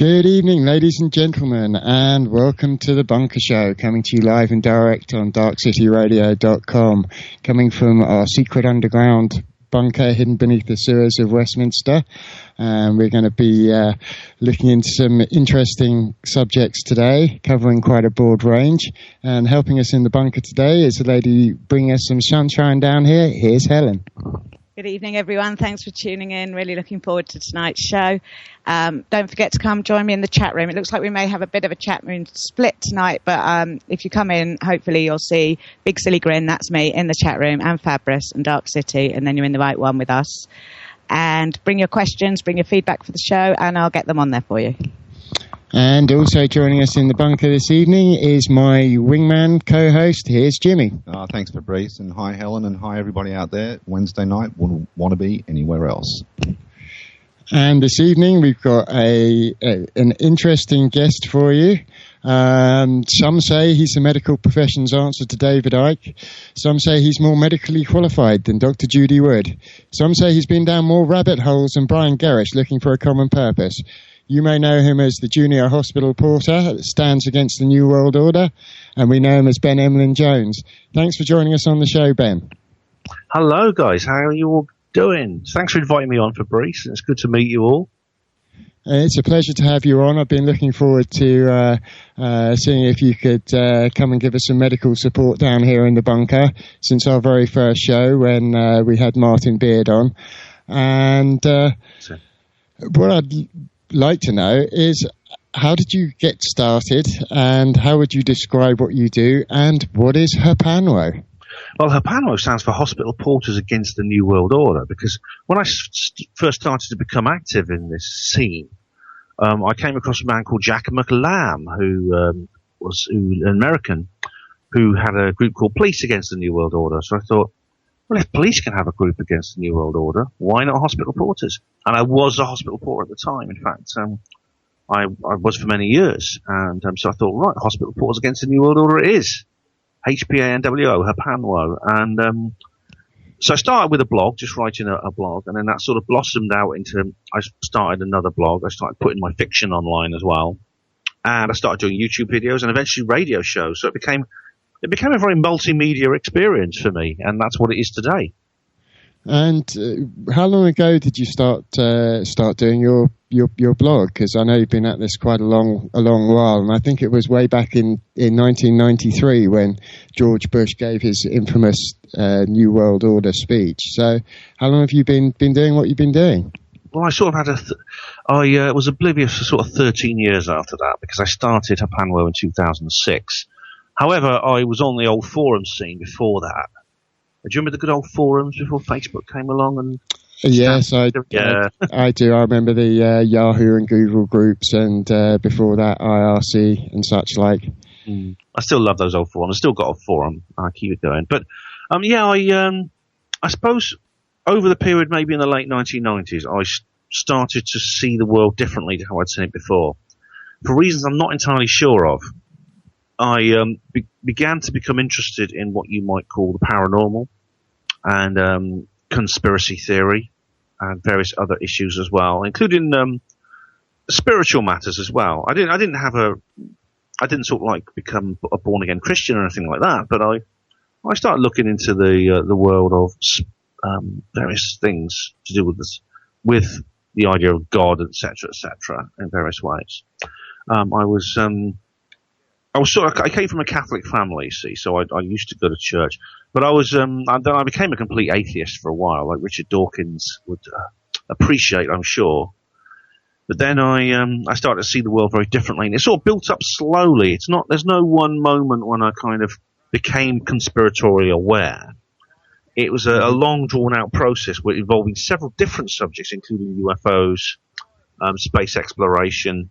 Good evening, ladies and gentlemen, and welcome to the Bunker Show, coming to you live and direct on darkcityradio.com, coming from our secret underground bunker hidden beneath the sewers of Westminster. And we're going to be looking into some interesting subjects today, covering quite a broad range. And helping us in the bunker today is a lady bringing us some sunshine down here. Here's Helen. Good evening, everyone. Thanks for tuning in. Really looking forward to tonight's show. Don't forget to come join me in the chat room. It looks like we may have a bit of a chat room split tonight, but if you come in, hopefully you'll see Big Silly Grin, that's me, in the chat room, and Fabrice and Dark City, and then you're in the right one with us. And bring your questions, bring your feedback for the show, and I'll get them on there for you. And also joining us in the bunker this evening is my wingman co-host. Here's Jimmy. Thanks, Fabrice, and hi, Helen, and hi, everybody out there. Wednesday night, wouldn't want to be anywhere else. And this evening, we've got an interesting guest for you. Some say he's the medical profession's answer to David Icke. Some say he's more medically qualified than Dr. Judy Wood. Some say he's been down more rabbit holes than Brian Gerrish looking for a common purpose. You may know him as the junior hospital porter that stands against the New World Order, and we know him as Ben Emlyn-Jones. Thanks for joining us on the show, Ben. Hello, guys. How are you all doing? Thanks for inviting me on, Fabrice. It's good to meet you all. It's a pleasure to have you on. I've been looking forward to seeing if you could come and give us some medical support down here in the bunker since our very first show when we had Martin Beard on. And what I'd like to know is, how did you get started, and how would you describe what you do, and what is HAPANWO? Well, HAPANWO stands for Hospital Porters Against the New World Order, because when I first started to become active in this scene, I came across a man called Jack McLam, who was an American, who had a group called Police Against the New World Order. So I thought, well, if police can have a group against the New World Order, why not hospital porters? And I was a hospital porter at the time. In fact, I was for many years. And so I thought, right, Hospital Porters Against the New World Order it is. HPANWO, HAPANWO. And so I started with a blog, just writing a blog, and then that sort of blossomed out into, I started another blog. I started putting my fiction online as well. And I started doing YouTube videos and eventually radio shows. So it became a very multimedia experience for me, and that's what it is today. And how long ago did you start doing your blog? Because I know you've been at this quite a long while, and I think it was way back in 1993 when George Bush gave his infamous New World Order speech. So how long have you been doing what you've been doing? Well, I sort of had I was oblivious for sort of 13 years after that, because I started HAPANWO in 2006. However, I was on the old forum scene before that. Do you remember the good old forums before Facebook came along? And yes, I do. I remember the Yahoo and Google groups, and before that, IRC and such like. I still love those old forums. I still got a forum. I keep it going. But I suppose over the period, maybe in the late 1990s, I started to see the world differently to how I'd seen it before. For reasons I'm not entirely sure of. I began to become interested in what you might call the paranormal and conspiracy theory and various other issues as well, including spiritual matters as well. I didn't sort of like become a born again Christian or anything like that, but I started looking into the world of various things to do with this, with the idea of God, etc., in various ways. I came from a Catholic family, you see, so I used to go to church. But then I became a complete atheist for a while, like Richard Dawkins would appreciate, I'm sure. But then I started to see the world very differently, and it sort of built up slowly. There's no one moment when I kind of became conspiratorially aware. It was a long, drawn-out process involving several different subjects, including UFOs, space exploration,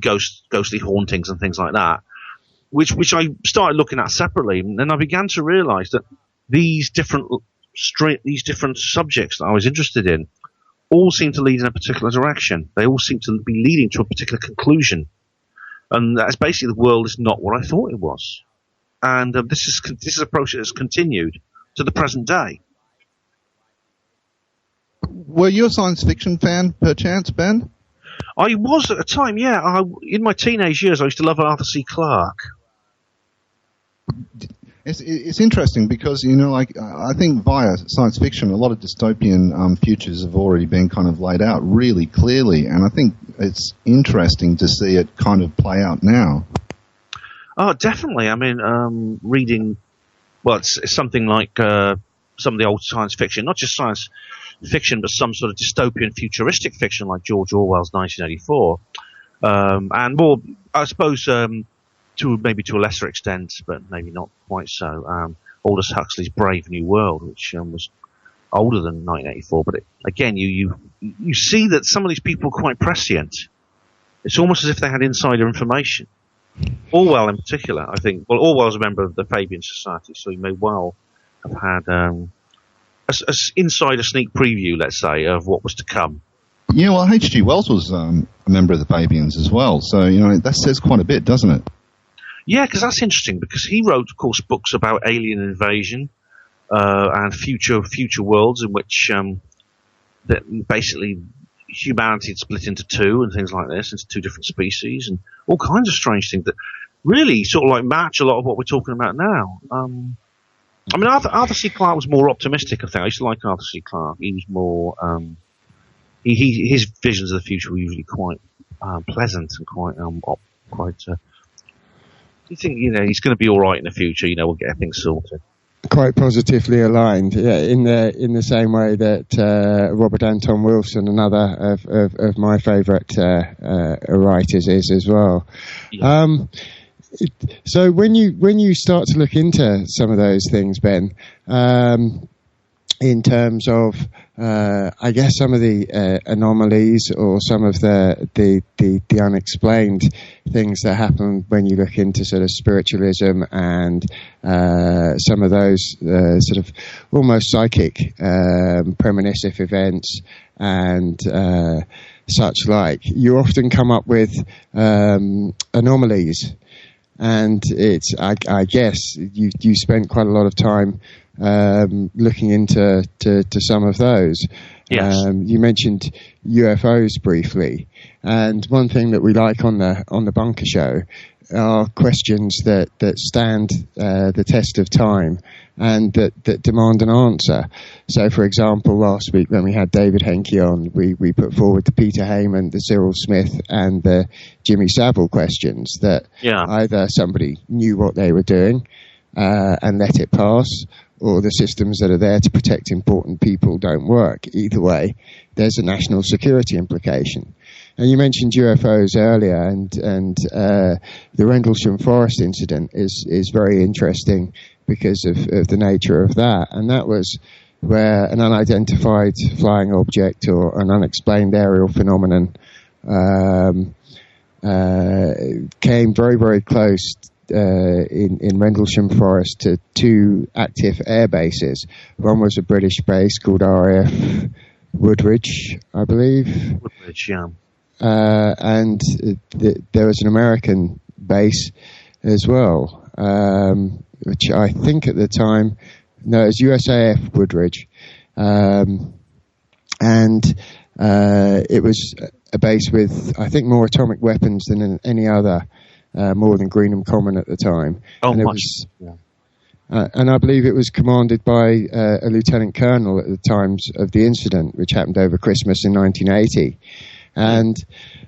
ghostly hauntings and things like that, which I started looking at separately, and then I began to realise that these different subjects that I was interested in all seem to lead in a particular direction. They all seem to be leading to a particular conclusion, and that's basically the world is not what I thought it was. And this is a process that's continued to the present day. Were you a science fiction fan, perchance, Ben? I was at the time, yeah. In my teenage years, I used to love Arthur C. Clarke. It's interesting because, I think via science fiction, a lot of dystopian futures have already been kind of laid out really clearly, and I think it's interesting to see it kind of play out now. Oh, definitely. I mean, reading, it's something like some of the old science fiction, not just science fiction, but some sort of dystopian futuristic fiction like George Orwell's 1984, and more, I suppose, to a lesser extent, but maybe not quite so, Aldous Huxley's Brave New World, which was older than 1984. But again, you see that some of these people are quite prescient. It's almost as if they had insider information. Orwell, in particular, I think. Well, Orwell's a member of the Fabian Society, so he may well have had a insider sneak preview, let's say, of what was to come. Yeah, well, H.G. Wells was a member of the Fabians as well, so that says quite a bit, doesn't it? Yeah, because that's interesting, because he wrote, of course, books about alien invasion and future worlds in which that basically humanity had split into two and things like this, into two different species, and all kinds of strange things that really sort of like match a lot of what we're talking about now. I mean, Arthur C. Clarke was more optimistic, I think. I used to like Arthur C. Clarke. He was more, his visions of the future were usually quite pleasant and quite you think, he's going to be all right in the future, we'll get things sorted. Quite positively aligned, yeah, in the same way that Robert Anton Wilson, another of my favourite writers, is as well. Yeah. So when you start to look into some of those things, Ben, in terms of I guess some of the anomalies or some of the unexplained things that happen when you look into sort of spiritualism and some of those sort of almost psychic premonitive events and such like, you often come up with anomalies. And it's, I guess, you spent quite a lot of time looking into some of those. Yes. You mentioned UFOs briefly, and one thing that we like on the Bunker Show are questions that stand the test of time and that demand an answer. So, for example, last week when we had David Henke on, we put forward the Peter Heyman, the Cyril Smith, and the Jimmy Savile questions that either somebody knew what they were doing and let it pass, or the systems that are there to protect important people don't work. Either way, there's a national security implication. And you mentioned UFOs earlier, and the Rendlesham Forest incident is very interesting because of the nature of that. And that was where an unidentified flying object or an unexplained aerial phenomenon came very, very close in Rendlesham Forest to two active air bases. One was a British base called RAF Woodridge, I believe. Woodridge, yeah. And there was an American base as well, which I think at the time, no, it was USAF Woodridge. And it was a base with, I think, more atomic weapons than any other, more than Greenham Common at the time. Oh, and much. And I believe it was commanded by a lieutenant colonel at the times of the incident, which happened over Christmas in 1980. And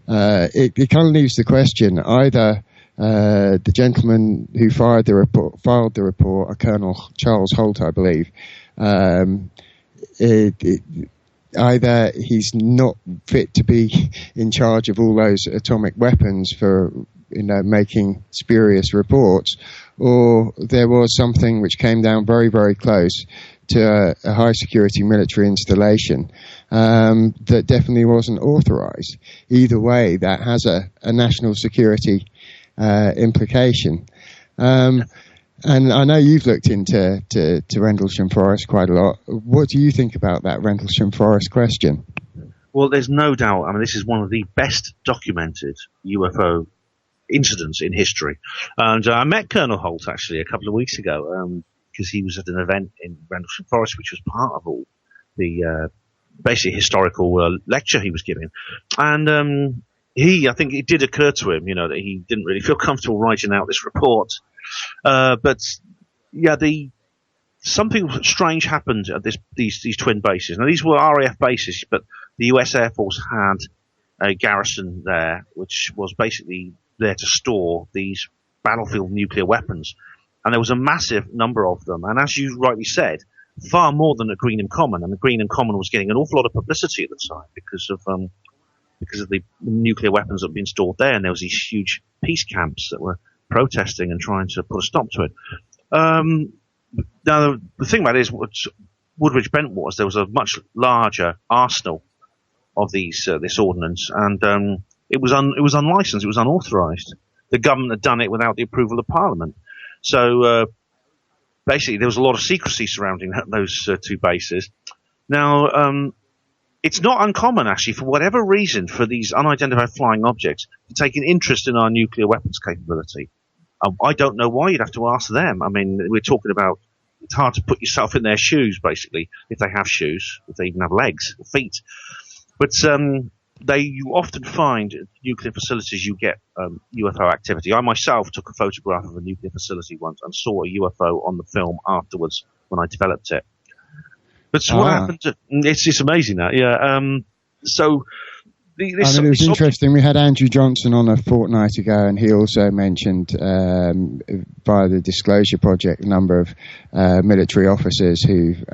it kind of leaves the question, either the gentleman who filed the report, a Colonel Charles Holt, I believe, either he's not fit to be in charge of all those atomic weapons for making spurious reports, or there was something which came down very, very close to a high security military installation that definitely wasn't authorized. Either way, that has a national security implication. And I know you've looked into Rendlesham Forest quite a lot. What do you think about that Rendlesham Forest question? Well, there's no doubt. I mean, this is one of the best documented UFO incidents in history. And I met Colonel Holt actually a couple of weeks ago because he was at an event in Rendlesham Forest, which was part of all the basically a historical lecture he was giving. And I think it did occur to him, that he didn't really feel comfortable writing out this report. But yeah, something strange happened at these twin bases. Now, these were RAF bases, but the US Air Force had a garrison there, which was basically there to store these battlefield nuclear weapons. And there was a massive number of them. And as you rightly said, far more than at Greenham Common. And the Greenham Common was getting an awful lot of publicity at the time because of the nuclear weapons that had been stored there. And there was these huge peace camps that were protesting and trying to put a stop to it. Now, the thing about it is, what Woodridge meant was there was a much larger arsenal of this ordnance, and it was unlicensed, it was unauthorised. The government had done it without the approval of Parliament. So basically, there was a lot of secrecy surrounding those two bases. Now, it's not uncommon, actually, for whatever reason, for these unidentified flying objects to take an interest in our nuclear weapons capability. I don't know why. You'd have to ask them. I mean, we're talking about, it's hard to put yourself in their shoes, basically, if they have shoes, if they even have legs or feet. But you often find at nuclear facilities you get UFO activity. I myself took a photograph of a nuclear facility once and saw a UFO on the film afterwards when I developed it. But what happened to, it's amazing that, yeah. So it was interesting. We had Andrew Johnson on a fortnight ago, and he also mentioned via the Disclosure Project a number of military officers who've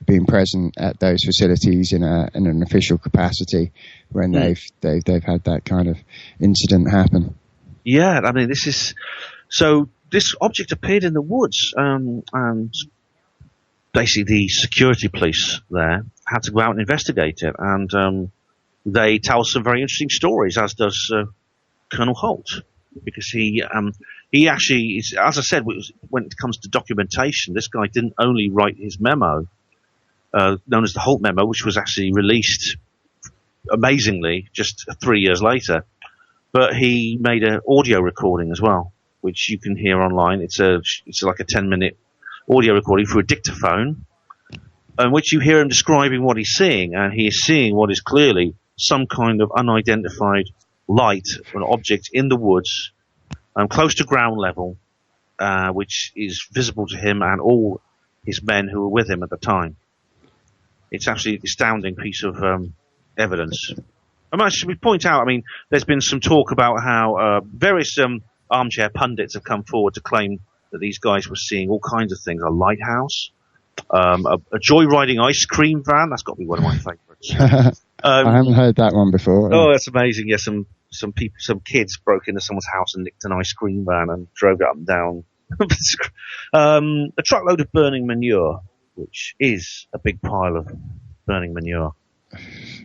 been present at those facilities in an official capacity when they've had that kind of incident happen. Yeah, I mean, this object appeared in the woods, and basically the security police there had to go out and investigate it, and they tell some very interesting stories, as does Colonel Holt, because he actually is, as I said, when it comes to documentation, this guy didn't only write his memo, known as the Holt Memo, which was actually released amazingly just 3 years later, but he made an audio recording as well, which you can hear online. It's like a 10-minute audio recording through a dictaphone, in which you hear him describing what he's seeing, and he is seeing what is clearly some kind of unidentified light or an object in the woods, close to ground level, which is visible to him and all his men who were with him at the time. It's actually an astounding piece of evidence. I should point out, I mean, there's been some talk about how various armchair pundits have come forward to claim that these guys were seeing all kinds of things, a lighthouse, a joyriding ice cream van. That's got to be one of my favourites. I haven't heard that one before. Oh, that's amazing. Yeah, some kids broke into someone's house and nicked an ice cream van and drove it up and down. A truckload of burning manure, which is a big pile of burning manure.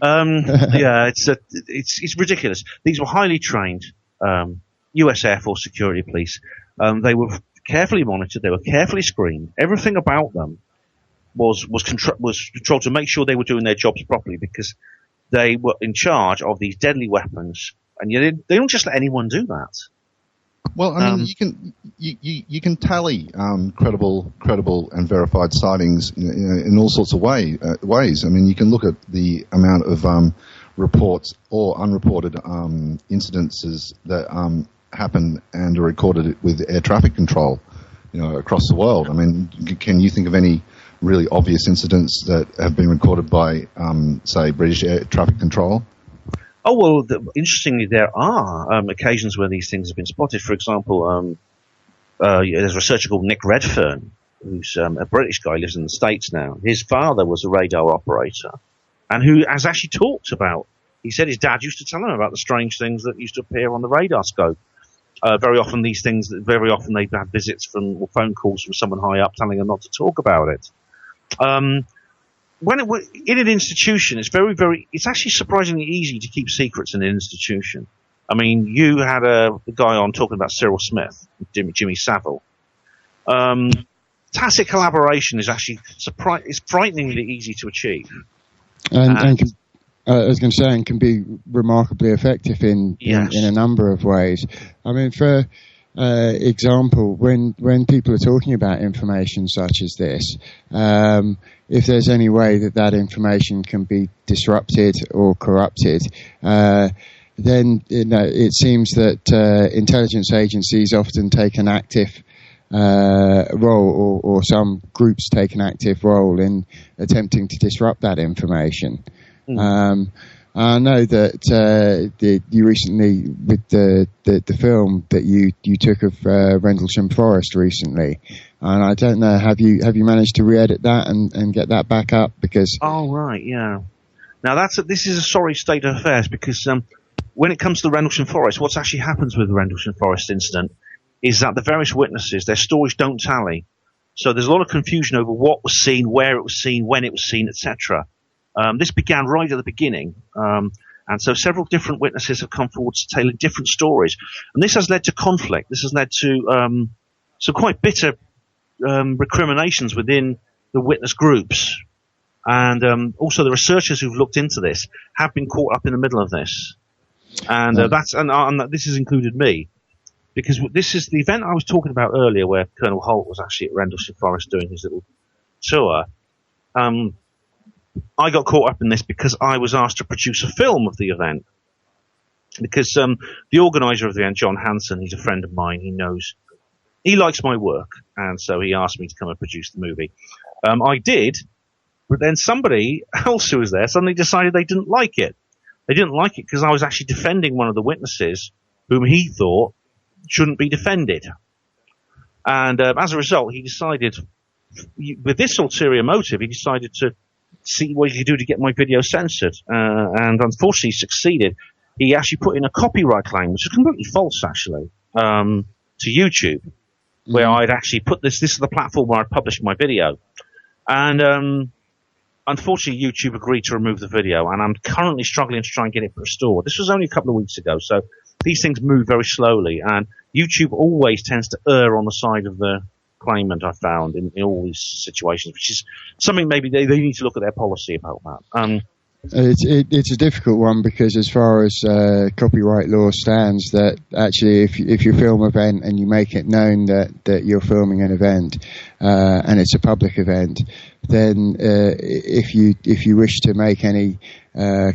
Yeah, it's ridiculous. These were highly trained US Air Force security police. They were carefully monitored. They were carefully screened. Everything about them was controlled to make sure they were doing their jobs properly, because they were in charge of these deadly weapons, and they don't just let anyone do that. Well, I mean, you can tally credible and verified sightings in all sorts of ways. I mean, you can look at the amount of reports or unreported incidences that happen and are recorded with air traffic control, across the world. I mean, can you think of any really obvious incidents that have been recorded by, say, British air traffic control? Oh, well, interestingly, there are occasions where these things have been spotted. For example, there's a researcher called Nick Redfern, who's a British guy, lives in the States now. His father was a radar operator, and who has actually talked about, he said his dad used to tell him about the strange things that used to appear on the radar scope. Very often they've had visits or phone calls from someone high up telling them not to talk about it. When in an institution, it's actually surprisingly easy to keep secrets in an institution. I mean, you had a guy on talking about Cyril Smith, Jimmy Savile. Tacit collaboration is actually frighteningly easy to achieve. And I was going to say, and can be remarkably effective in a number of ways. I mean, for example, when people are talking about information such as this, if there's any way that information can be disrupted or corrupted, then it seems that intelligence agencies often take an active role, or some groups take an active role in attempting to disrupt that information. I know that you recently, with the film that you took of Rendlesham Forest recently, and I don't know, have you managed to re-edit that and get that back up? Because right, yeah. Now this is a sorry state of affairs, because when it comes to the Rendlesham Forest, what's actually happens with the Rendlesham Forest incident is that the various witnesses, their stories don't tally. So there's a lot of confusion over what was seen, where it was seen, when it was seen, etc. This began right at the beginning, and so several different witnesses have come forward telling different stories, and this has led to conflict. This has led to some quite bitter recriminations within the witness groups, and also the researchers who've looked into this have been caught up in the middle of this, and this has included me, because this is the event I was talking about earlier, where Colonel Holt was actually at Rendlesham Forest doing his little tour. I got caught up in this because I was asked to produce a film of the event. Because the organizer of the event, John Hanson, he's a friend of mine. He likes my work, and so he asked me to come and produce the movie. I did, but then somebody else who was there suddenly decided they didn't like it. They didn't like it because I was actually defending one of the witnesses whom he thought shouldn't be defended. And as a result, he decided, with this ulterior motive, he decided to see what he could do to get my video censored, and unfortunately succeeded. He actually put in a copyright claim, which is completely false, actually, to YouTube, where I'd actually put this is the platform where I published my video. And unfortunately, YouTube agreed to remove the video, and I'm currently struggling to try and get it restored. This was only a couple of weeks ago, so these things move very slowly, and YouTube always tends to err on the side of the claimant, I found, in all these situations, which is something maybe they need to look at their policy about that. It's a difficult one, because as far as copyright law stands, that actually if you film an event and you make it known that you're filming an event and it's a public event, then if you wish to make any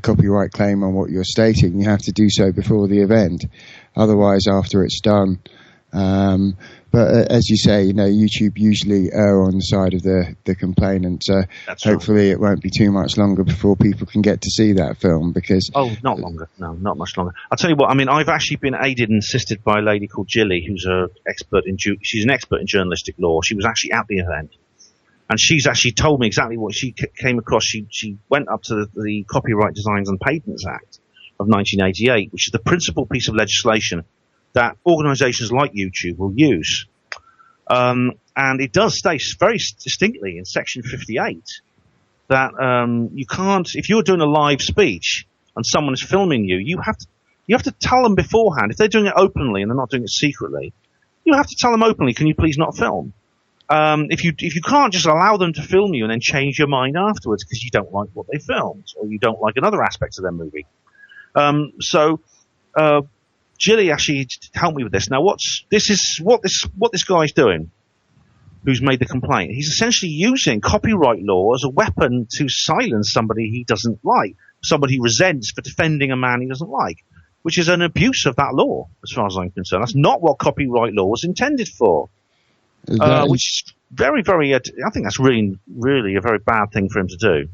copyright claim on what you're stating, you have to do so before the event. Otherwise, after it's done. But as you say, YouTube usually err on the side of the complainant. So hopefully it won't be too much longer before people can get to see that film. Because not longer. No, not much longer. I'll tell you what. I mean, I've actually been aided and assisted by a lady called Jilly, who's she's an expert in journalistic law. She was actually at the event, and she's actually told me exactly what she came across. She went up to the Copyright Designs and Patents Act of 1988, which is the principal piece of legislation that organisations like YouTube will use. And it does state very distinctly in Section 58 that you can't, if you're doing a live speech and someone is filming you, you have to tell them beforehand. If they're doing it openly and they're not doing it secretly, you have to tell them openly, can you please not film? If you can't just allow them to film you and then change your mind afterwards because you don't like what they filmed or you don't like another aspect of their movie. Jilly actually helped me with this. Now, what this guy's doing, who's made the complaint, he's essentially using copyright law as a weapon to silence somebody he doesn't like, somebody he resents for defending a man he doesn't like, which is an abuse of that law, as far as I'm concerned. That's not what copyright law was intended for, which is very, very. I think that's really, really a very bad thing for him to do.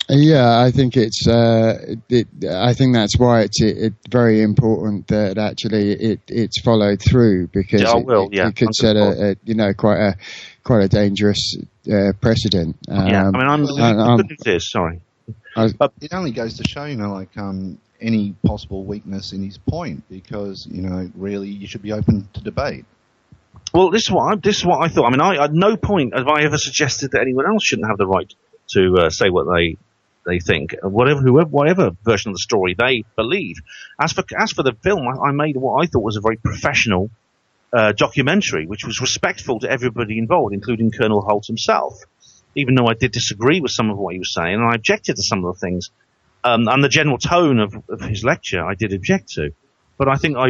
Yeah, I think it's. I think that's why it's very important that actually it's followed through, because it could set quite a dangerous precedent. The good news is, sorry. It only goes to show, any possible weakness in his point, because really you should be open to debate. Well, this is what I thought. I mean, at no point have I ever suggested that anyone else shouldn't have the right to say what they think, whatever version of the story they believe. As for the film, I made what I thought was a very professional documentary, which was respectful to everybody involved, including Colonel Holt himself. Even though I did disagree with some of what he was saying, and I objected to some of the things, and the general tone of his lecture, I did object to. but I think I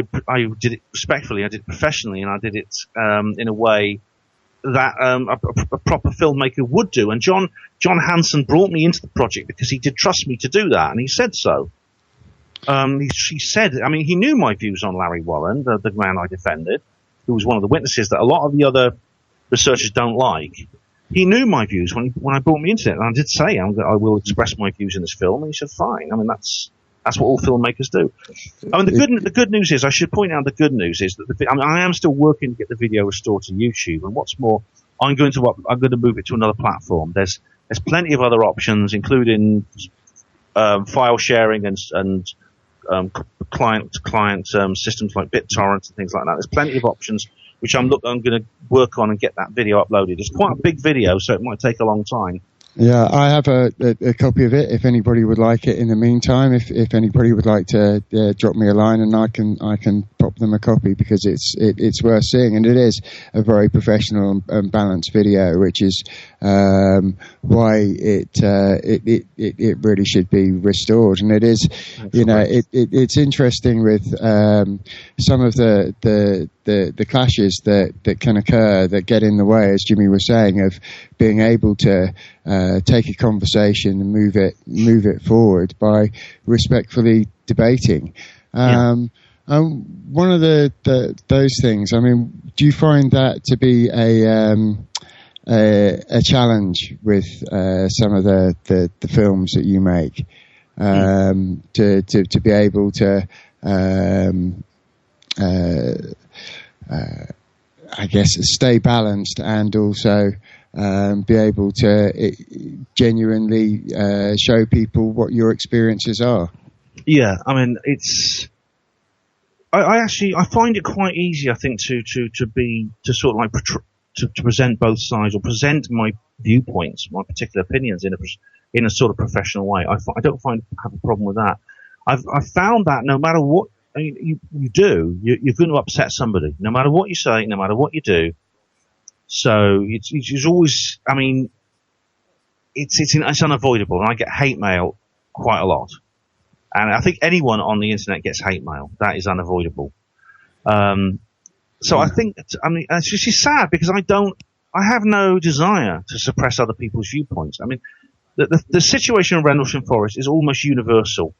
did it respectfully, I did it professionally, and I did it in a way that a proper filmmaker would do. And John Hanson brought me into the project because he did trust me to do that, and he said so. He said, I mean, he knew my views on Larry Wallen, the man I defended, who was one of the witnesses that a lot of the other researchers don't like. He knew my views when I brought me into it, and I did say I will express my views in this film, and he said fine. I mean, that's what all filmmakers do. I mean, the good news is, I should point out, the good news is that I am still working to get the video restored to YouTube, and what's more, I'm going to move it to another platform. There's plenty of other options, including file sharing and client systems like BitTorrent and things like that. There's plenty of options which I'm going to work on and get that video uploaded. It's quite a big video, so it might take a long time. Yeah, I have a copy of it if anybody would like it. In the meantime, if anybody would like to drop me a line, and I can pop them a copy, because it's worth seeing, and it is a very professional and balanced video, which is why it really should be restored. And it is, it's interesting with some of the clashes that can occur, that get in the way, as Jimmy was saying, of being able to take a conversation and move it forward by respectfully debating. One of those things, I mean, do you find that to be a challenge with some of the films that you make, to be able to I guess stay balanced, and also be able to genuinely show people what your experiences are? Yeah, I mean, I find it quite easy, I think, to sort of like to present both sides, or present my viewpoints, my particular opinions in a sort of professional way. I don't have a problem with that. I've found that no matter what you do, you're going to upset somebody, no matter what you say, no matter what you do. So it's always, I mean, it's unavoidable, and I get hate mail quite a lot. And I think anyone on the internet gets hate mail. That is unavoidable. So I think, I mean, it's just sad, because I have no desire to suppress other people's viewpoints. I mean, the situation in Rendlesham Forest is almost universal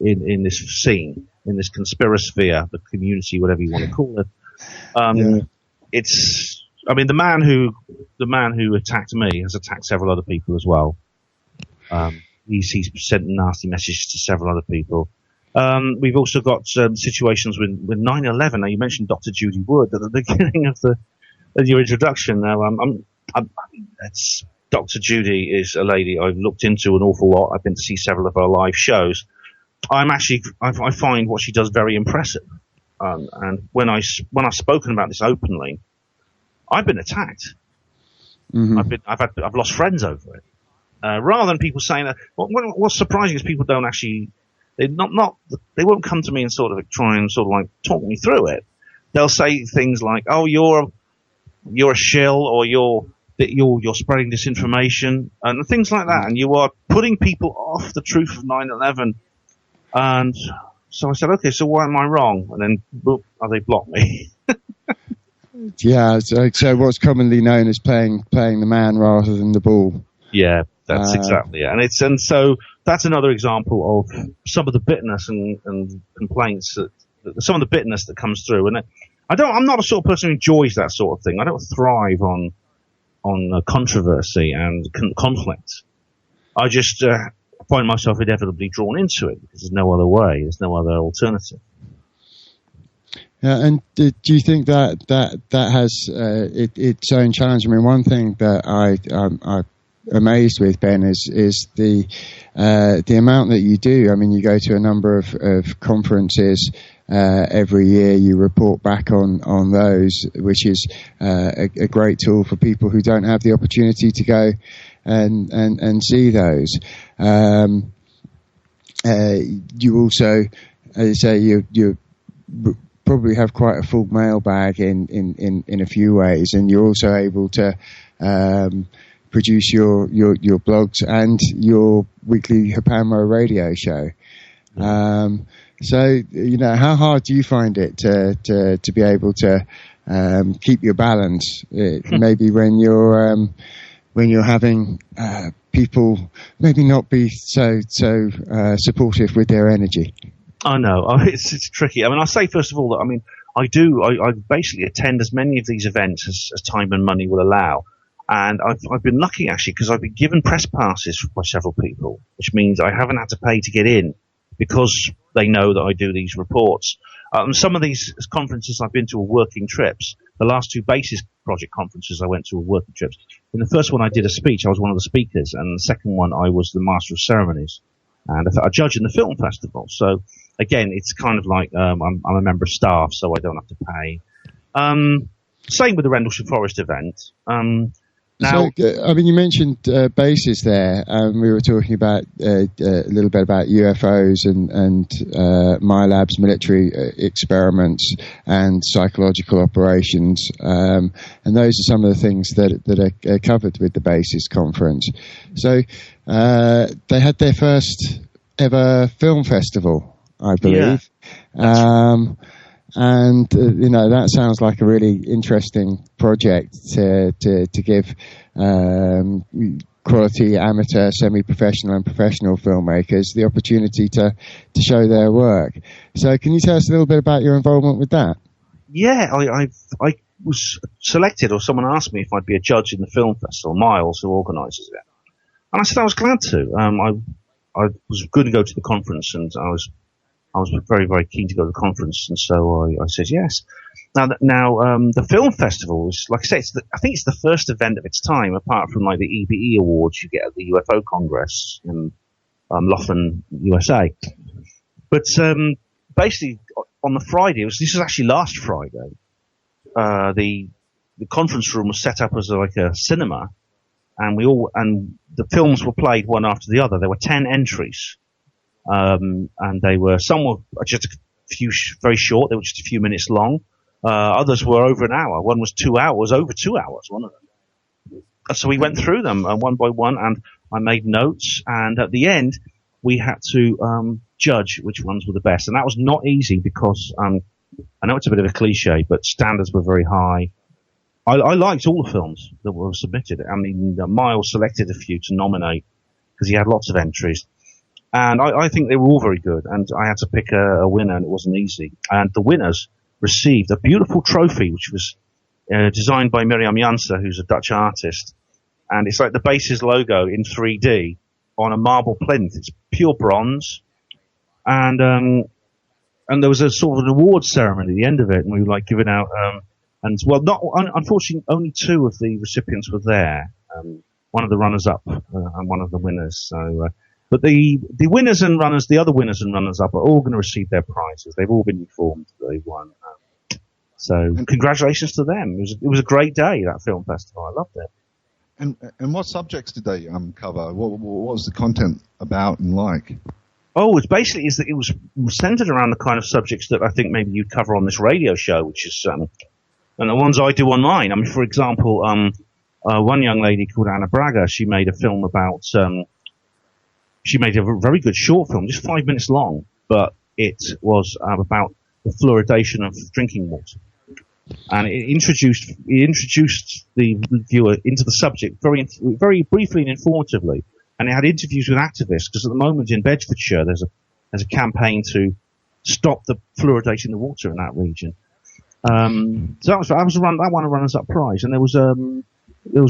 in this scene, in this conspirasphere, the community, whatever you want to call it. It's, I mean, the man who attacked me has attacked several other people as well. He's sent nasty messages to several other people. We've also got situations with 9/11. Now, you mentioned Dr. Judy Wood at the beginning of your introduction. Now, Dr. Judy is a lady I've looked into an awful lot. I've been to see several of her live shows. I find what she does very impressive. And when I've spoken about this openly, I've been attacked. Mm-hmm. I've lost friends over it. Rather than people saying that, what's surprising is people don't actually, they won't come to me and sort of try and sort of like talk me through it. They'll say things like, "Oh, you're a shill," or you're spreading disinformation, and things like that, and you are putting people off the truth of 9/11. And so I said, okay, so why am I wrong? And then, boop, they blocked me. Yeah, so what's commonly known as playing the man rather than the ball. Yeah, that's exactly it. And so that's another example of some of the bitterness and complaints some of the bitterness that comes through. And I'm not a sort of person who enjoys that sort of thing. I don't thrive on controversy and conflict. I just find myself inevitably drawn into it, because there's no other way, there's no other alternative. And do you think that has its own challenge? I mean, one thing that I'm amazed with, Ben, is the amount that you do. I mean, you go to a number of conferences every year. You report back on those, which is a great tool for people who don't have the opportunity to go and see those. You also, as you say, you probably have quite a full mailbag in a few ways, and you're also able to produce your blogs and your weekly Hapamo radio show. So, how hard do you find it to be able to keep your balance? Maybe when you're having people maybe not be so supportive with their energy. I know. It's tricky. I mean, I'll say first of all that, I basically attend as many of these events as time and money will allow. And I've been lucky actually because I've been given press passes by several people, which means I haven't had to pay to get in because they know that I do these reports. Some of these conferences I've been to are working trips. The last 2 Basis project conferences I went to were working trips. In the first one I did a speech, I was one of the speakers, and the second one I was the master of ceremonies and a judge in the film festival. So again, it's kind of like I'm a member of staff, so I don't have to pay. Same with the Rendlesham Forest event. Now, you mentioned bases there. We were talking about a little bit about UFOs and MILAB's military experiments and psychological operations, and those are some of the things that are covered with the bases conference. So they had their first ever film festival, I believe. Yeah. And that sounds like a really interesting project to give quality amateur, semi-professional and professional filmmakers the opportunity to show their work. So can you tell us a little bit about your involvement with that? Yeah, I was selected, or someone asked me if I'd be a judge in the film festival, Miles, who organises it. And I said I was glad to. I was going to go to the conference, and I was very, very keen to go to the conference, and so I said yes. Now, the film festival is, like I say, I think it's the first event of its time, apart from like the EBE awards you get at the UFO Congress in Laughlin, USA. But basically, on the Friday, this was actually last Friday. The conference room was set up as like a cinema, and the films were played one after the other. There were 10 entries. And some were just a few, very short. They were just a few minutes long. Others were over an hour. One was 2 hours, over 2 hours, one of them. And so we went through them one by one, and I made notes. And at the end, we had to judge which ones were the best. And that was not easy because I know it's a bit of a cliche, but standards were very high. I liked all the films that were submitted. I mean, Miles selected a few to nominate because he had lots of entries. And I think they were all very good, and I had to pick a winner, and it wasn't easy. And the winners received a beautiful trophy, which was designed by Mirjam Janse, who's a Dutch artist. And it's like the Bases logo in 3D on a marble plinth. It's pure bronze. And there was a sort of an awards ceremony at the end of it, and we were like giving out, unfortunately, only 2 of the recipients were there. One of the runners-up and one of the winners. So, but the winners and runners, the other winners and runners-up are all going to receive their prizes. They've all been informed that they won. So congratulations to them. It was a great day, that film festival. I loved it. And what subjects did they cover? What was the content about and like? Oh, it was centered around the kind of subjects that I think maybe you'd cover on this radio show, which is and the ones I do on mine. I mean, for example, one young lady called Anna Braga, she made a film about she made a very good short film, just 5 minutes long, but it was about the fluoridation of drinking water. And it introduced the viewer into the subject very, very briefly and informatively. And it had interviews with activists, because at the moment in Bedfordshire there's a campaign to stop the fluoridating the water in that region. So that one a runners-up prize. And there was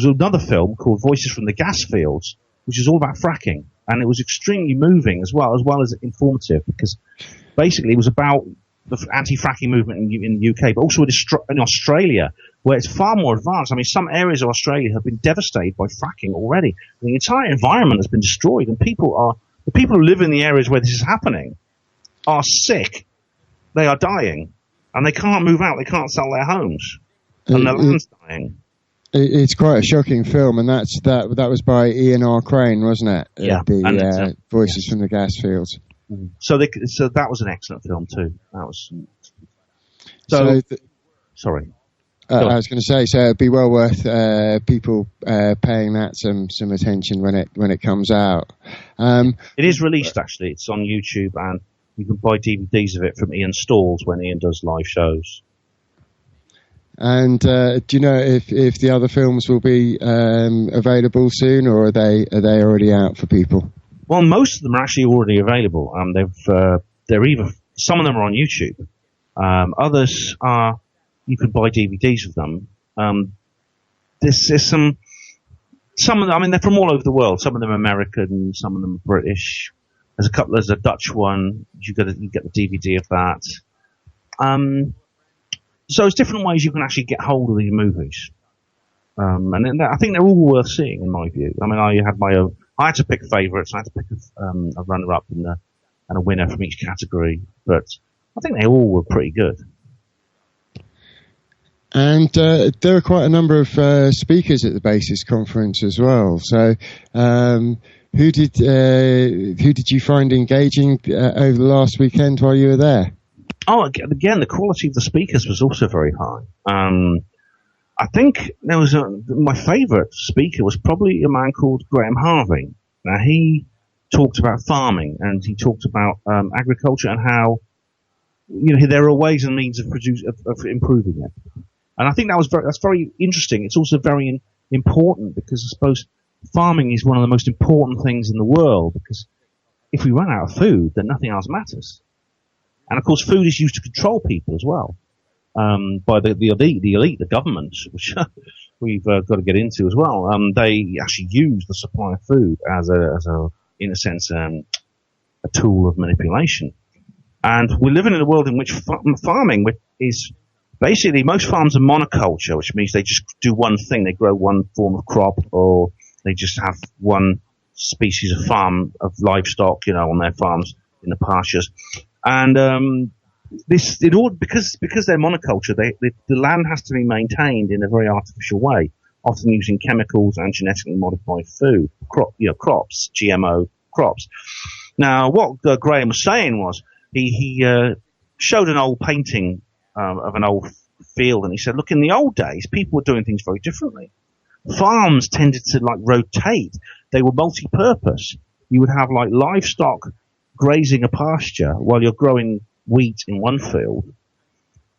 another film called Voices from the Gas Fields, which is all about fracking, and it was extremely moving as well as informative, because basically it was about the anti-fracking movement in the UK, but also in Australia, where it's far more advanced. I mean, some areas of Australia have been devastated by fracking already. The entire environment has been destroyed, and the people who live in the areas where this is happening are sick. They are dying, and they can't move out. They can't sell their homes, and their land's dying. It's quite a shocking film, and that was by Ian R. Crane, wasn't it? Yeah. Voices from the Gas Fields. So that was an excellent film too. That was. Sorry. I was going to say, so it'd be well worth people paying that some attention when it comes out. It is released actually. It's on YouTube, and You can buy DVDs of it from Ian Stalls when Ian does live shows. And do you know if the other films will be available soon, or are they already out for people? Well, most of them are actually already available. They're either, some of them are on YouTube. Others are, you can buy DVDs of them. There's some of them, I mean, they're from all over the world. Some of them are American, some of them are British. There's a Dutch one. You get the DVD of that. So there's different ways you can actually get hold of these movies. And I think they're all worth seeing, in my view. I mean, I had to pick favourites. I had to pick a runner-up and a winner from each category. But I think they all were pretty good. And there are quite a number of speakers at the Basis conference as well. So who did you find engaging over the last weekend while you were there? Oh, again, the quality of the speakers was also very high. I think there was my favourite speaker was probably a man called Graham Harvey. Now, he talked about farming and he talked about agriculture and how, there are ways and means of improving it. And I think that's very interesting. It's also very important because I suppose farming is one of the most important things in the world, because if we run out of food, then nothing else matters. And of course, food is used to control people as well, by the elite, the government, which we've got to get into as well. They actually use the supply of food as in a sense, a tool of manipulation. And we're living in a world in which farming is basically, most farms are monoculture, which means they just do one thing. They grow one form of crop, or they just have one species of livestock, on their farms in the pastures. And because they're monoculture, the land has to be maintained in a very artificial way, often using chemicals and genetically modified food, crops, GMO crops. Now, what Graham was saying was he showed an old painting of an old field, and he said, look, in the old days, people were doing things very differently. Farms tended to rotate. They were multi-purpose. You would have livestock grazing a pasture while you're growing wheat in one field.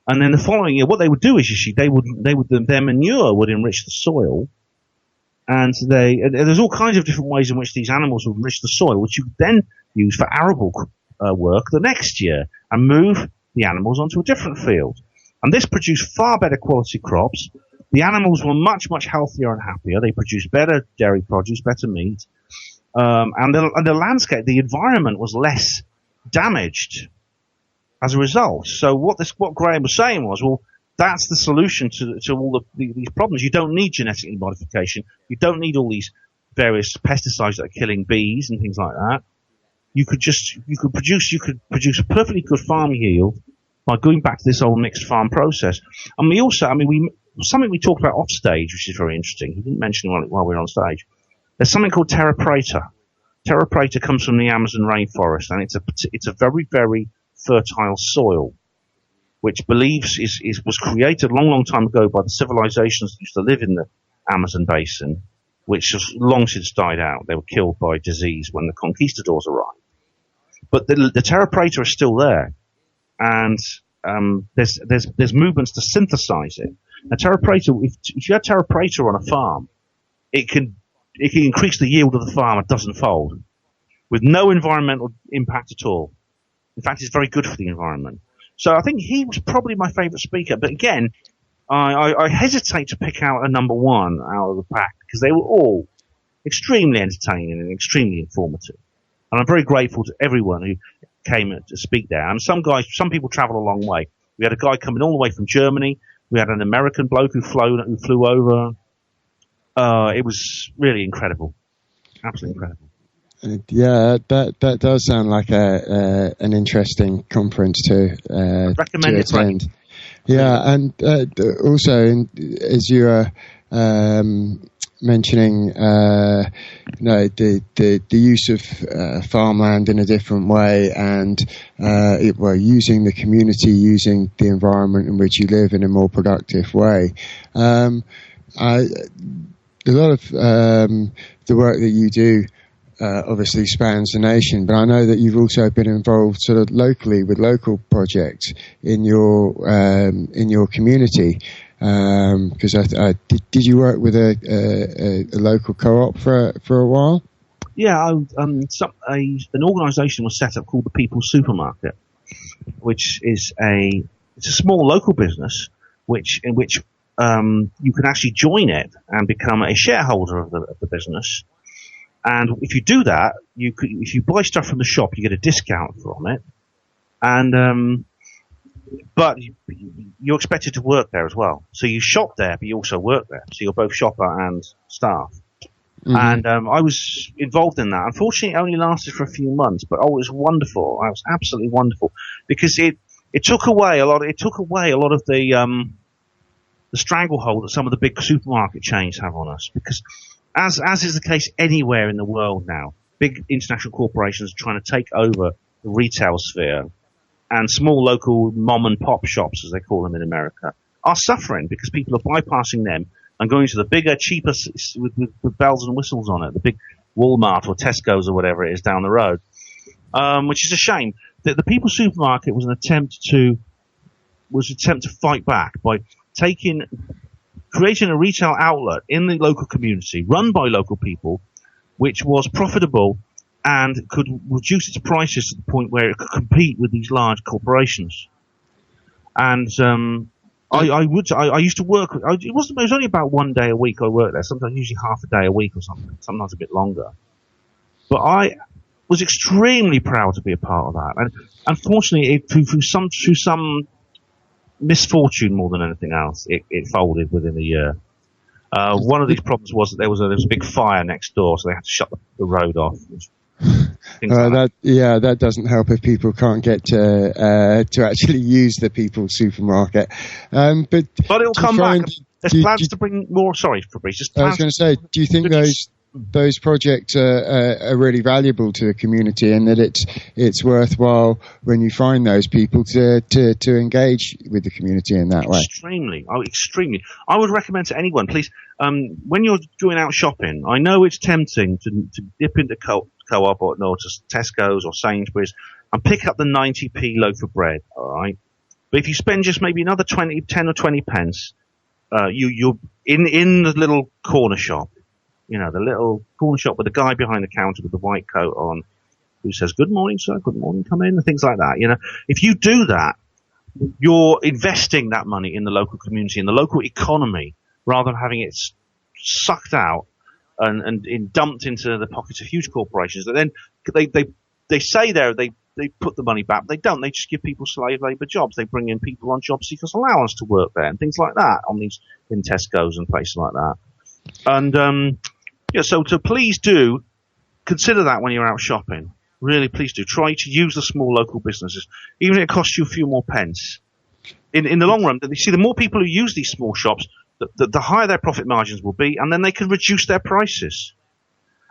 And then the following year, what they would do is their manure would enrich the soil. And there's all kinds of different ways in which these animals would enrich the soil, which you could then use for arable work the next year and move the animals onto a different field. And this produced far better quality crops. The animals were much, much healthier and happier. They produced better dairy produce, better meat. And the landscape, the environment was less damaged as a result. So what Graham was saying was, well, that's the solution to all these problems. You don't need genetic modification. You don't need all these various pesticides that are killing bees and things like that. You could produce a perfectly good farm yield by going back to this old mixed farm process. And something we talked about off stage, which is very interesting. We didn't mention it while we were on stage. There's something called terra preta. Terra preta comes from the Amazon rainforest, and it's a very, very fertile soil, which was created a long, long time ago by the civilizations that used to live in the Amazon basin, which has long since died out. They were killed by disease when the conquistadors arrived. But the terra preta is still there, and there's movements to synthesize it. Now, terra preta, if you have terra preta on a farm, it can increase the yield of the farm a dozenfold with no environmental impact at all. In fact, it's very good for the environment. So I think he was probably my favorite speaker. But again, I hesitate to pick out a number one out of the pack because they were all extremely entertaining and extremely informative. And I'm very grateful to everyone who came to speak there. And some people travel a long way. We had a guy coming all the way from Germany. We had an American bloke who flew over. It was really incredible. Absolutely incredible. Yeah, that does sound like an interesting conference to attend. Yeah, and also as you are mentioning, the use of farmland in a different way, and using the community, using the environment in which you live in a more productive way. A lot of the work that you do obviously spans the nation, but I know that you've also been involved sort of locally with local projects in your community. Because did you work with a local co-op for a while? Yeah, an organisation was set up called the People's Supermarket, which is it's a small local business in which you can actually join it and become a shareholder of the business. And if you do that, if you buy stuff from the shop, you get a discount from it. And but you're expected to work there as well. So you shop there, but you also work there. So you're both shopper and staff. Mm-hmm. And I was involved in that. Unfortunately, it only lasted for a few months, but it was wonderful. It was absolutely wonderful because it took away a lot. It took away a lot of the stranglehold that some of the big supermarket chains have on us. Because as is the case anywhere in the world now, big international corporations are trying to take over the retail sphere, and small local mom and pop shops, as they call them in America, are suffering because people are bypassing them and going to the bigger, cheaper, with bells and whistles on it, the big Walmart or Tesco's or whatever it is down the road, which is a shame. The People's Supermarket was an attempt to fight back by creating a retail outlet in the local community, run by local people, which was profitable and could reduce its prices to the point where it could compete with these large corporations. And I used to work. It was only about 1 day a week I worked there. Sometimes usually half a day a week or something. Sometimes a bit longer. But I was extremely proud to be a part of that. And unfortunately, through some misfortune more than anything else, it folded within a year. One of these problems was that there was a big fire next door, so they had to shut the road off. That doesn't help if people can't get to actually use the People's Supermarket. But it'll come back. There's plans to bring more. Sorry, Fabrice. I was going to say, do you think those projects are really valuable to the community, and that it's worthwhile when you find those people to engage with the community in that way? Extremely. I would recommend to anyone, please, when you're going out shopping, I know it's tempting to dip into Co-op or to Tesco's or Sainsbury's and pick up the 90p loaf of bread, all right? But if you spend just maybe another 10 or 20 pence, you're in the little corner shop. You know, the little corner shop with the guy behind the counter with the white coat on who says, "Good morning, sir. Good morning. Come in," and things like that. You know, if you do that, you're investing that money in the local community, in the local economy, rather than having it sucked out and dumped into the pockets of huge corporations that then they say they put the money back. But they don't. They just give people slave labour jobs. They bring in people on job seekers allowance to work there and things like that in Tesco's and places like that. And so please do consider that when you're out shopping. Really, please do. Try to use the small local businesses, even if it costs you a few more pence. In the long run, you see, the more people who use these small shops, the higher their profit margins will be, and then they can reduce their prices.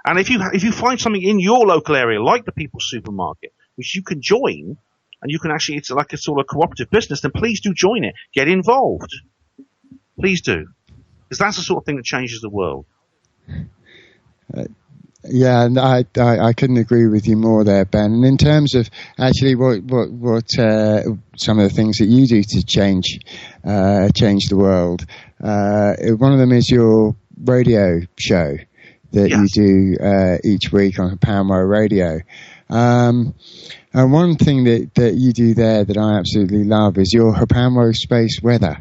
And if you find something in your local area, like the People's Supermarket, which you can join, and you can actually, it's like a sort of cooperative business, then please do join it. Get involved. Please do. Because that's the sort of thing that changes the world. Yeah, and I couldn't agree with you more there, Ben. And in terms of actually what some of the things that you do to change the world, one of them is your radio show that you do each week on Hapanwo Radio. And one thing that you do there that I absolutely love is your Hapanwo space weather.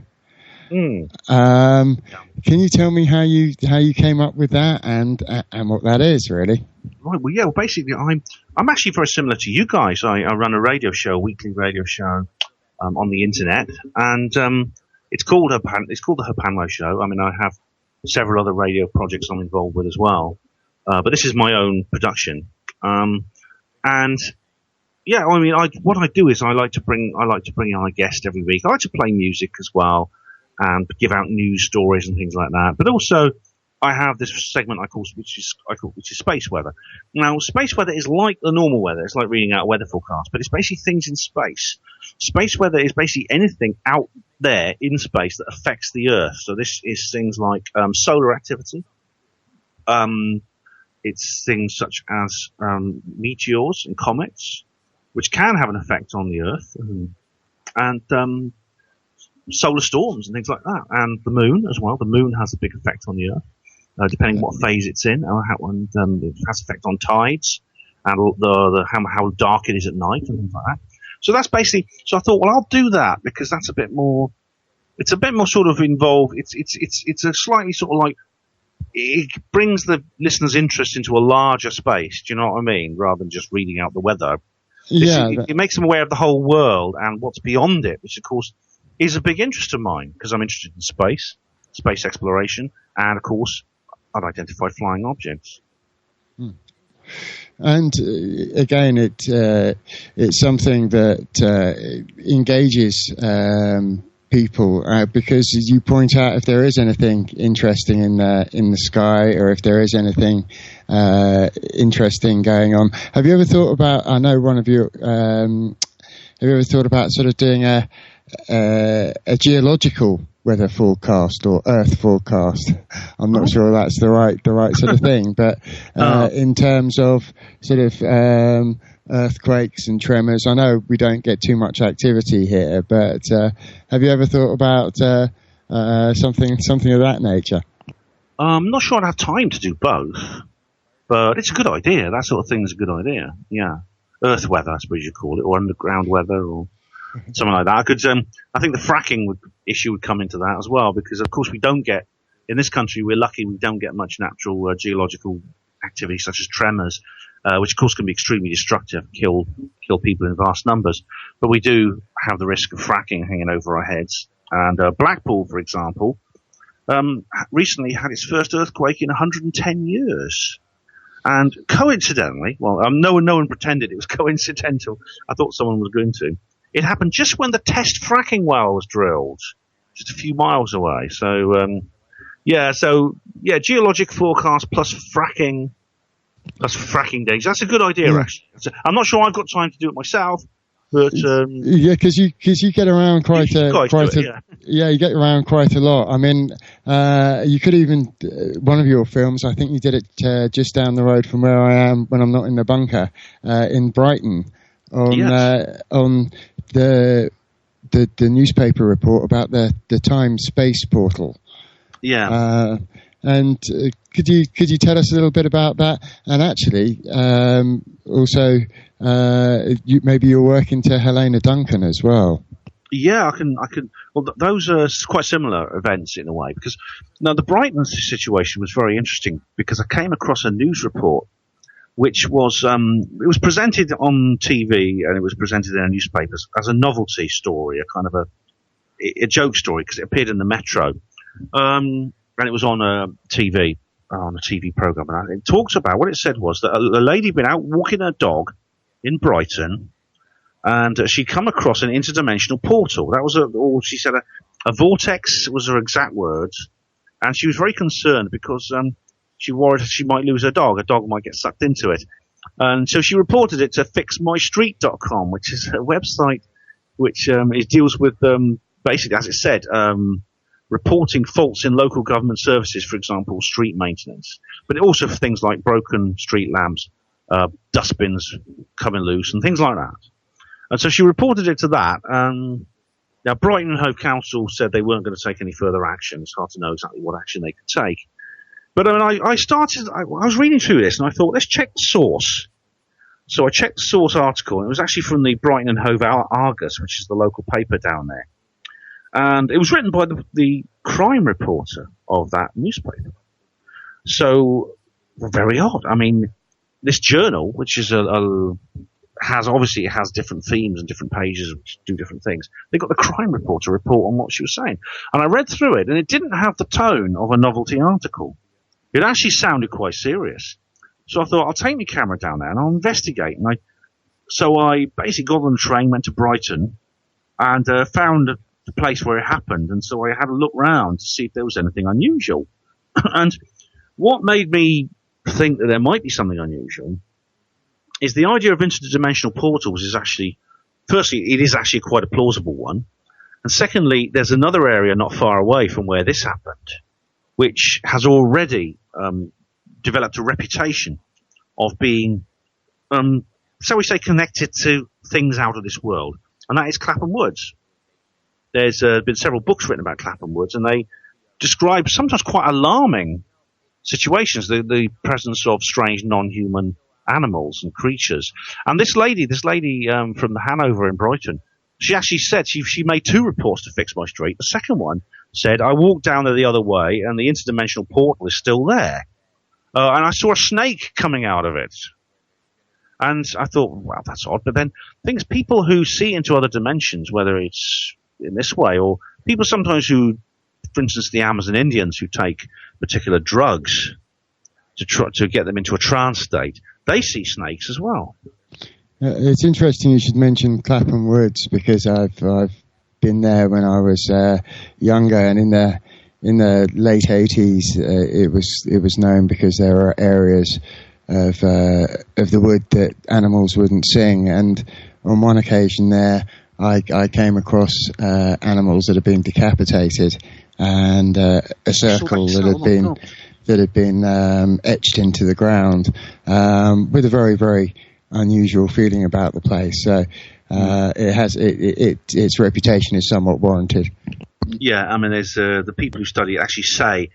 Can you tell me how you came up with that and what that is, really? Right. Well, yeah. Well, basically, I'm actually very similar to you guys. I run a radio show, a weekly radio show, on the internet, and it's called the Hapanwo Show. I mean, I have several other radio projects I'm involved with as well, but this is my own production. And yeah, I mean, what I do is I like to bring on a guest every week. I like to play music as well, and give out news stories and things like that. But also, I have this segment which is space weather. Now, space weather is like the normal weather. It's like reading out a weather forecast, but it's basically things in space. Space weather is basically anything out there in space that affects the Earth. So this is things like solar activity. It's things such as meteors and comets, which can have an effect on the Earth, and solar storms and things like that, and the moon as well. The moon has a big effect on the Earth, depending what phase it's in, and it has effect on tides, and how dark it is at night and things like that. So that's basically. So I thought, well, I'll do that because that's a bit more. It's a bit more sort of involved. It's a slightly sort of like. It brings the listener's interest into a larger space. Do you know what I mean? Rather than just reading out the weather. It makes them aware of the whole world and what's beyond it, which of course is a big interest of mine because I'm interested in space exploration, and of course I've identified flying objects. And again, it's something that engages people because you point out if there is anything interesting in the sky, or if there is anything interesting going on. Have you ever thought about? I know one of you. Have you ever thought about sort of doing a geological weather forecast or Earth forecast? I'm not sure that's the right sort of thing, but in terms of sort of earthquakes and tremors, I know we don't get too much activity here, but have you ever thought about something of that nature? I'm not sure I'd have time to do both, but it's a good idea. That sort of thing is a good idea. Yeah, Earth weather, I suppose you call it, or underground weather, or something like that. I think the fracking issue would come into that as well, because of course we don't get, in this country, we're lucky we don't get much natural geological activity such as tremors, which of course can be extremely destructive, kill people in vast numbers. But we do have the risk of fracking hanging over our heads. And Blackpool, for example, recently had its first earthquake in 110 years. And coincidentally, well, no one pretended it was coincidental. I thought someone was going to. It happened just when the test fracking well was drilled, just a few miles away. So, geologic forecast plus fracking days. That's a good idea, actually. I'm not sure I've got time to do it myself, but because you get around you get around quite a lot. I mean, you could even one of your films. I think you did it just down the road from where I am when I'm not in the bunker in Brighton on the newspaper report about the Time space portal. Yeah. And could you tell us a little bit about that? And actually, also, maybe you're working to Helena Duncan as well. Yeah, I can. Well, those are quite similar events in a way, because now the Brighton situation was very interesting because I came across a news report which was it was presented on TV and it was presented in the newspapers as a novelty story, a kind of a joke story, because it appeared in the Metro. And it was on a TV program. And it talks about, what it said was that a lady had been out walking her dog in Brighton, and she'd come across an interdimensional portal. That was she said a vortex was her exact words, and she was very concerned because she worried she might lose her dog. Her dog might get sucked into it. And so she reported it to fixmystreet.com, which is a website which it deals with basically, as it said, reporting faults in local government services, for example, street maintenance, but also for things like broken street lamps, dustbins coming loose, and things like that. And so she reported it to that. Now, Brighton and Hove Council said they weren't going to take any further action. It's hard to know exactly what action they could take. But I was reading through this, and I thought, let's check the source. So I checked the source article, and it was actually from the Brighton and Hove Argus, which is the local paper down there. And it was written by the crime reporter of that newspaper. So, very odd. I mean, this journal, which is has different themes and different pages which do different things. They got the crime reporter report on what she was saying. And I read through it, and it didn't have the tone of a novelty article. It actually sounded quite serious. So I thought, I'll take my camera down there and I'll investigate. And so I basically got on the train, went to Brighton, and found the place where it happened. And so I had a look round to see if there was anything unusual. And what made me think that there might be something unusual is the idea of interdimensional portals is actually, firstly, it is actually quite a plausible one. And secondly, there's another area not far away from where this happened, which has already developed a reputation of being, shall we say, connected to things out of this world, and that is Clapham Woods. There's been several books written about Clapham Woods, and they describe sometimes quite alarming situations, the presence of strange non-human animals and creatures. And this lady from the Hanover in Brighton, she actually said she made 2 reports to Fix My Street. The second one said, I walked down there the other way and the interdimensional portal is still there. And I saw a snake coming out of it. And I thought, well, that's odd. But then people who see into other dimensions, whether it's in this way or people sometimes who, for instance, the Amazon Indians who take particular drugs to get them into a trance state, they see snakes as well. It's interesting you should mention Clapham Woods, because I've been there when I was younger, and in the late 80s it was known because there are areas of the wood that animals wouldn't sing, and on one occasion there I came across animals that had been decapitated, and a circle that had been etched into the ground, with a very, very unusual feeling about the place. So its reputation is somewhat warranted. Yeah, I mean, there's the people who study it actually say,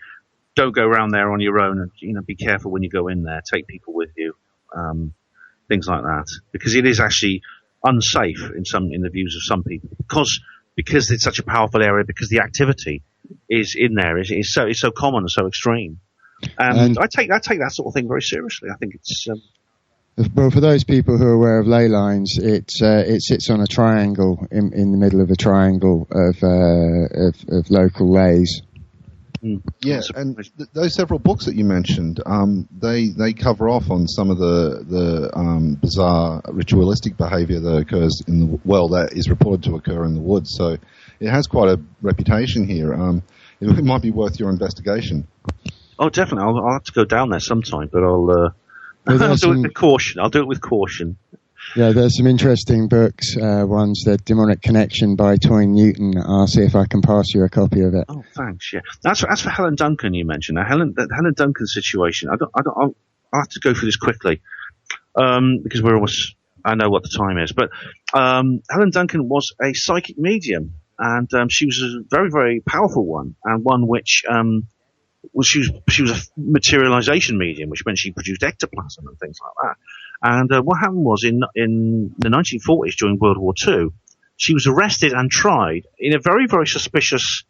don't go around there on your own, and be careful when you go in there. Take people with you, things like that, because it is actually unsafe in the views of some people, because it's such a powerful area, because the activity is in there is so common and so extreme. And I take that sort of thing very seriously. I think it's well, for those people who are aware of ley lines, it sits on a triangle in the middle of a triangle of local leys. Yeah, and those several books that you mentioned, they cover off on some of the bizarre ritualistic behaviour that occurs that is reported to occur in the woods. So it has quite a reputation here. It might be worth your investigation. Oh, definitely. I'll have to go down there sometime, but I'll do it with caution. I'll do it with caution. Yeah, there's some interesting books. One's The Demonic Connection by Toyne Newton. I'll see if I can pass you a copy of it. Oh, thanks. Yeah, as for Helen Duncan, you mentioned now. Helen Duncan situation. I'll have to go through this quickly because I know what the time is. But Helen Duncan was a psychic medium, and she was a very, very powerful one, and one which she was a materialization medium, which meant she produced ectoplasm and things like that. And what happened was in the 1940s, during World War II, she was arrested and tried in a very, very suspicious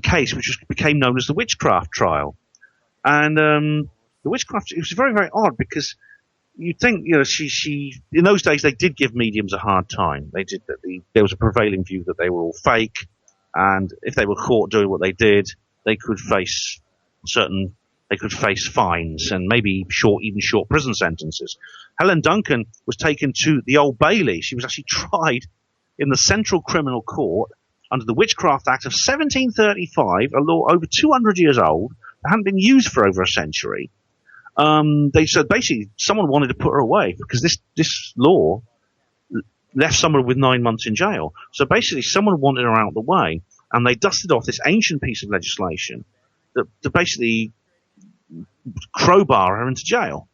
case, which became known as the witchcraft trial. And the witchcraft, it was very, very odd, because you'd think, she in those days they did give mediums a hard time. They did there was a prevailing view that they were all fake, and if they were caught doing what they did, they could face fines and maybe short prison sentences. Helen Duncan was taken to the Old Bailey. She was actually tried in the Central Criminal Court under the Witchcraft Act of 1735, a law over 200 years old that hadn't been used for over a century. They said basically someone wanted to put her away because this law left someone with 9 months in jail. So basically someone wanted her out of the way, and they dusted off this ancient piece of legislation to basically crowbar her into jail.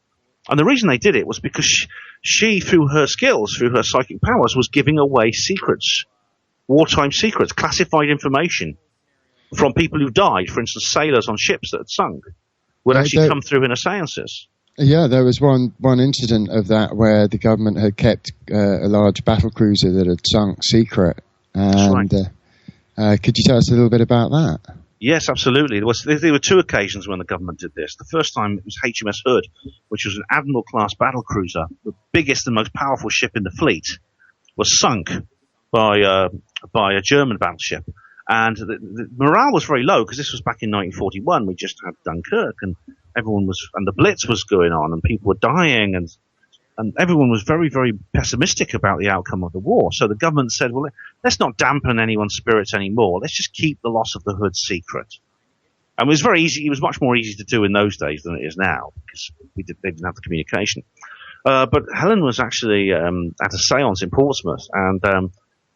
And the reason they did it was because she, through her skills, through her psychic powers, was giving away secrets, wartime secrets, classified information from people who died. For instance, sailors on ships that had sunk would actually come through in her seances. Yeah, there was one incident of that where the government had kept a large battle cruiser that had sunk secret. And right. Could you tell us a little bit about that? Yes, absolutely. There were 2 occasions when the government did this. The first time it was HMS Hood, which was an Admiral-class battle cruiser, the biggest and most powerful ship in the fleet, was sunk by a German battleship. And the morale was very low because this was back in 1941. We just had Dunkirk, and the Blitz was going on, and people were dying, and everyone was very, very pessimistic about the outcome of the war. So the government said, well, let's not dampen anyone's spirits anymore. Let's just keep the loss of the Hood secret. And it was very easy. It was much more easy to do in those days than it is now, because they didn't have the communication. But Helen was actually at a seance in Portsmouth, and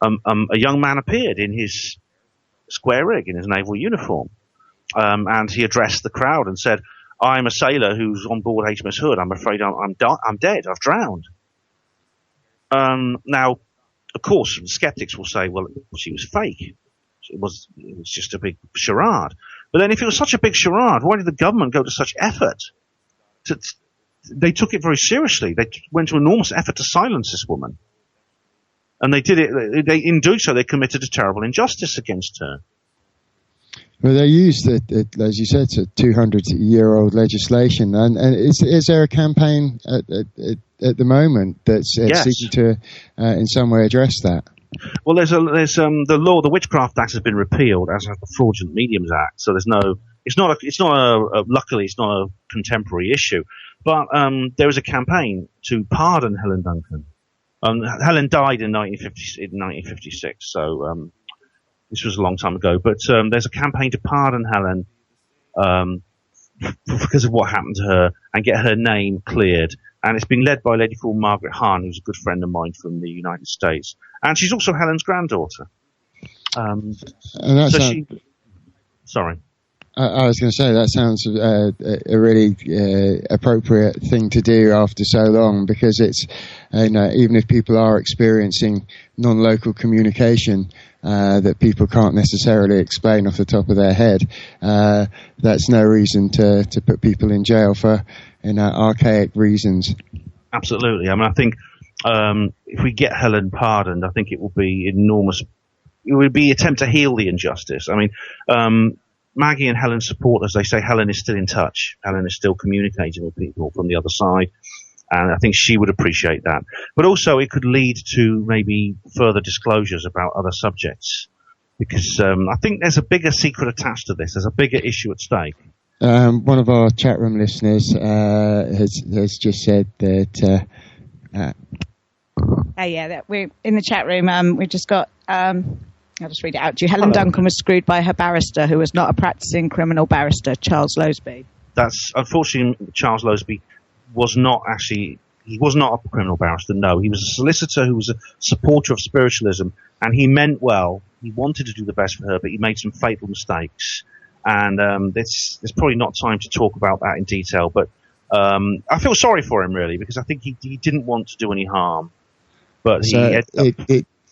a young man appeared in his square rig, in his naval uniform. And he addressed the crowd and said, I'm a sailor who's on board HMS Hood. I'm afraid I'm dead. I've drowned. Now, of course, skeptics will say, well, she was fake. It was just a big charade. But then if it was such a big charade, why did the government go to such effort? They took it very seriously. They went to enormous effort to silence this woman. And they did it. In doing so, they committed a terrible injustice against her. Well, they used, as you said, 200-year-old legislation. And is there a campaign at the moment that's seeking to, in some way, address that? Well, there's the law, the Witchcraft Act has been repealed, as has the Fraudulent Mediums Act. So luckily it's not a contemporary issue. But there was a campaign to pardon Helen Duncan. Helen died in 1956, so this was a long time ago. But there's a campaign to pardon Helen because of what happened to her and get her name cleared. And it's been led by a lady called Margaret Hahn, who's a good friend of mine from the United States. And she's also Helen's granddaughter. Sorry. I was going to say, that sounds a really appropriate thing to do after so long, because it's, even if people are experiencing non-local communication that people can't necessarily explain off the top of their head, that's no reason to put people in jail for archaic reasons. Absolutely. I mean, I think if we get Helen pardoned, I think it will be enormous. It would be an attempt to heal the injustice. I mean, Maggie and Helen's supporters, they say Helen is still in touch. Helen is still communicating with people from the other side. And I think she would appreciate that. But also it could lead to maybe further disclosures about other subjects. Because I think there's a bigger secret attached to this. There's a bigger issue at stake. One of our chat room listeners has just said that... that we're in the chat room. We've just got... I'll just read it out to you. Helen Duncan was screwed by her barrister, who was not a practicing criminal barrister, Charles Loseby. That's unfortunately, Charles Loseby was not a criminal barrister. No, he was a solicitor who was a supporter of spiritualism, and he meant well. He wanted to do the best for her, but he made some fatal mistakes. And there's probably not time to talk about that in detail, but I feel sorry for him, really, because I think he didn't want to do any harm. But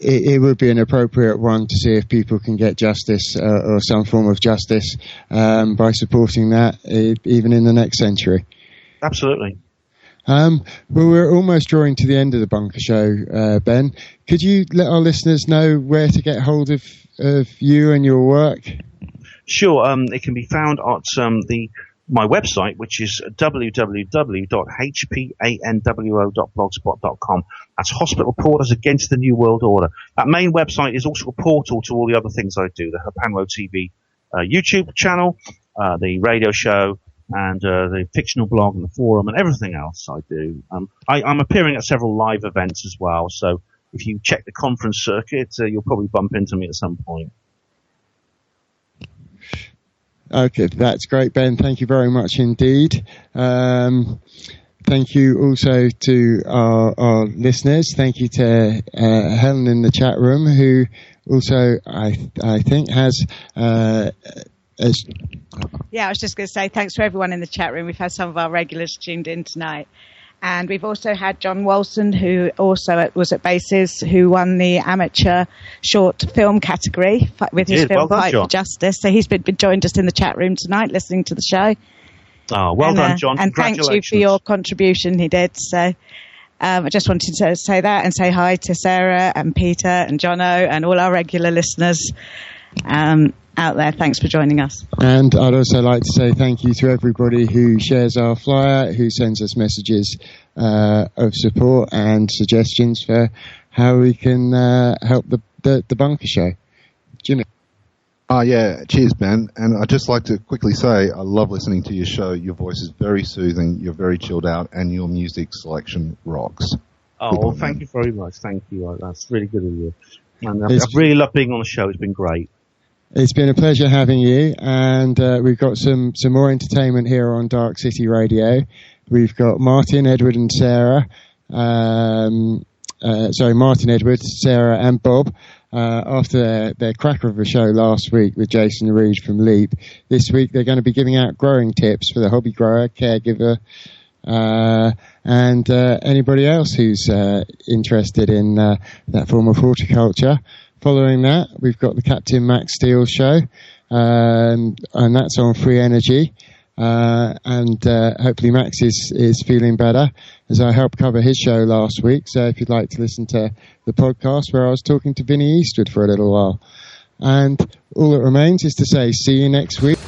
it would be an appropriate one to see if people can get justice or some form of justice by supporting that, even in the next century. Absolutely. Well, we're almost drawing to the end of the Bunker Show, Ben. Could you let our listeners know where to get hold of you and your work? Sure. It can be found at my website, which is www.hpanwo.blogspot.com. That's Hospital Porters Against the New World Order. That main website is also a portal to all the other things I do, the Hapanwo TV YouTube channel, the radio show, and the fictional blog and the forum and everything else I do. I'm appearing at several live events as well, so if you check the conference circuit, you'll probably bump into me at some point. Okay, that's great, Ben. Thank you very much indeed. Thank you also to our listeners. Thank you to Helen in the chat room, who also, I think, has... I was just going to say thanks to everyone in the chat room. We've had some of our regulars tuned in tonight. And we've also had John Walson, who also was at Bases, who won the amateur short film category with his film Fight for Justice. So he's been joined us in the chat room tonight, listening to the show. Oh, well done, John. And thank you for your contribution he did. So I just wanted to say that and say hi to Sarah and Peter and Jono and all our regular listeners out there. Thanks for joining us. And I'd also like to say thank you to everybody who shares our flyer, who sends us messages of support and suggestions for how we can help the Bunker Show. Jimmy. Cheers, Ben. And I'd just like to quickly say I love listening to your show. Your voice is very soothing, you're very chilled out, and your music selection rocks. Oh, well, thank you very much. Thank you. That's really good of you. And I've really loved being on the show. It's been great. It's been a pleasure having you, and we've got some more entertainment here on Dark City Radio. We've got Martin, Edward and Sarah. Martin, Edward, Sarah and Bob after their cracker of a show last week with Jason Reed from Leap. This week they're going to be giving out growing tips for the hobby grower, caregiver, and anybody else who's interested in that form of horticulture. Following that, we've got the Captain Max Steel show, and that's on Free Energy. And hopefully Max is feeling better, as I helped cover his show last week. So if you'd like to listen to the podcast where I was talking to Vinnie Eastwood for a little while. And all that remains is to say see you next week.